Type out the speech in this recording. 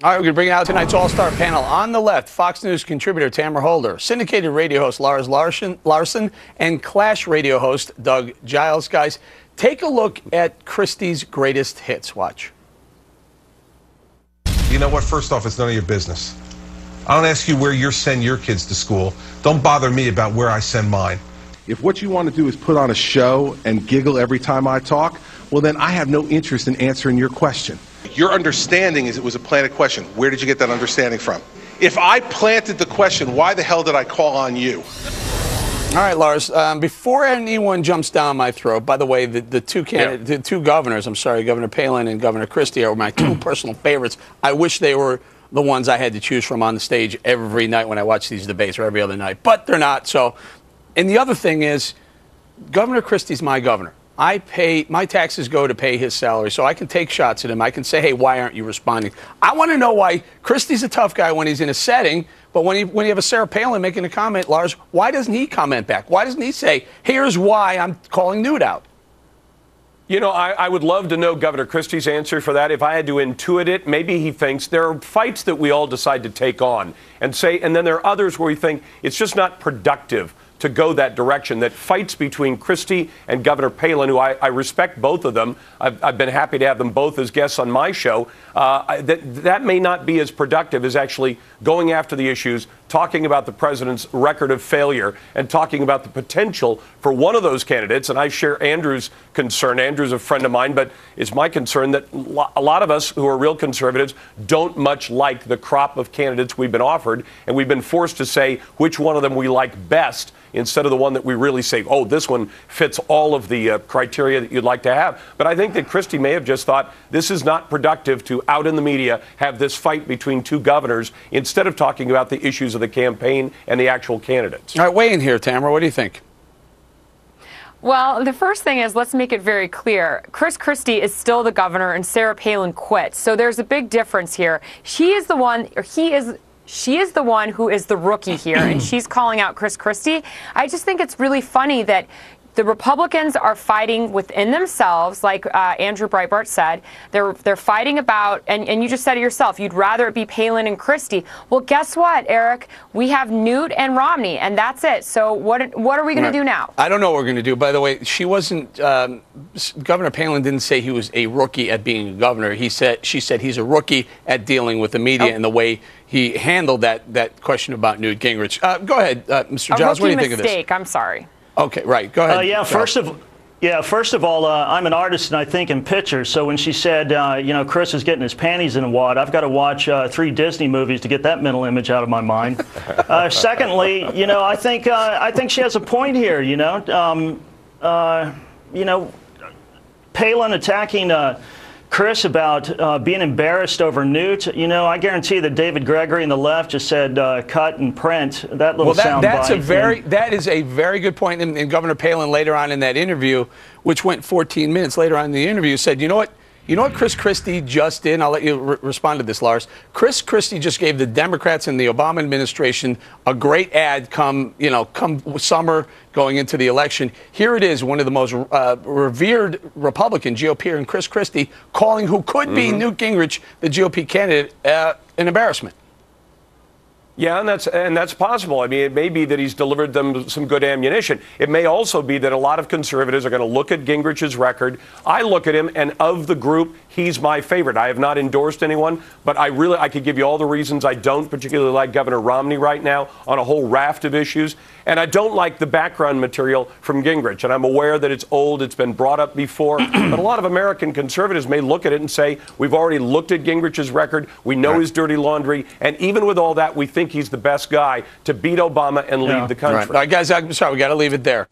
All right, we're going to bring out tonight's all-star panel. On the left, Fox News contributor Tamara Holder, syndicated radio host Lars Larson, and Clash radio host Doug Giles. Guys, take a look at Christie's greatest hits. Watch. You know what? First off, it's none of your business. I don't ask you where you send your kids to school. Don't bother me about where I send mine. If what you want to do is put on a show and giggle every time I talk, well, then I have no interest in answering your question. Your understanding is it was a planted question. Where did you get that understanding from? If I planted the question, why the hell did I call on you? All right, Lars, before anyone jumps down my throat, by the way, the two governors, Governor Palin and Governor Christie are my two personal favorites. I wish they were the ones I had to choose from on the stage every night when I watch these debates, or every other night, but they're not. So, and the other thing is, Governor Christie's my governor. I pay, my taxes go to pay his salary, so I can take shots at him. I can say, hey, why aren't you responding? I want to know why Christie's a tough guy when he's in a setting, but when you have a Sarah Palin making a comment, Lars, why doesn't he comment back? Why doesn't he say, here's why I'm calling Newt out? You know, I would love to know Governor Christie's answer for that. If I had to intuit it, maybe he thinks there are fights that we all decide to take on and then there are others where we think it's just not productive to go that direction, that fights between Christie and Governor Palin, who I respect both of them. I've been happy to have them both as guests on my show. That may not be as productive as actually going after the issues, talking about the president's record of failure, and talking about the potential for one of those candidates. And I share Andrew's concern. Andrew's a friend of mine, but it's my concern that a lot of us who are real conservatives don't much like the crop of candidates we've been offered, and we've been forced to say which one of them we like best, instead of the one that we really say, oh, this one fits all of the criteria that you'd like to have. But I think that Christie may have just thought this is not productive to, out in the media, have this fight between two governors instead of talking about the issues of the campaign and the actual candidates. All right, weigh in here, Tamara. What do you think? Well, the first thing is, let's make it very clear. Chris Christie is still the governor and Sarah Palin quit. So there's a big difference here. She is the one who is the rookie here, and she's calling out Chris Christie. I just think it's really funny that the Republicans are fighting within themselves, like Andrew Breitbart said. They're fighting about, and you just said it yourself, you'd rather it be Palin and Christie. Well, guess what, Eric? We have Newt and Romney, and that's it. So what are we going to do now? I don't know what we're going to do. By the way, she wasn't, Governor Palin didn't say he was a rookie at being a governor. She said he's a rookie at dealing with the media and the way he handled that question about Newt Gingrich. Go ahead, Mr. Giles. What do you think of this? Mistake. I'm sorry. Okay, right. Go ahead. First of all, I'm an artist and I think in pictures. So when she said, Chris is getting his panties in a wad, I've got to watch 3 Disney movies to get that mental image out of my mind. Secondly, I think she has a point here. Palin attacking Chris about being embarrassed over Newt. I guarantee that David Gregory and the left just said cut and print that little soundbite. That is a very good point. And Governor Palin later on in that interview, which went 14 minutes later on in the interview, said, you know what Chris Christie just did? And I'll let you respond to this, Lars. Chris Christie just gave the Democrats and the Obama administration a great ad come summer going into the election. Here it is, one of the most revered Republican GOP and Chris Christie calling who could be Newt Gingrich, the GOP candidate, an embarrassment. Yeah, and that's possible. I mean, it may be that he's delivered them some good ammunition. It may also be that a lot of conservatives are going to look at Gingrich's record. I look at him, and of the group, he's my favorite. I have not endorsed anyone, but I could give you all the reasons I don't particularly like Governor Romney right now on a whole raft of issues. And I don't like the background material from Gingrich. And I'm aware that it's old, it's been brought up before. But a lot of American conservatives may look at it and say, we've already looked at Gingrich's record, we know his dirty laundry, and even with all that, we think he's the best guy to beat Obama and lead the country. All right, guys, I'm sorry, we got to leave it there.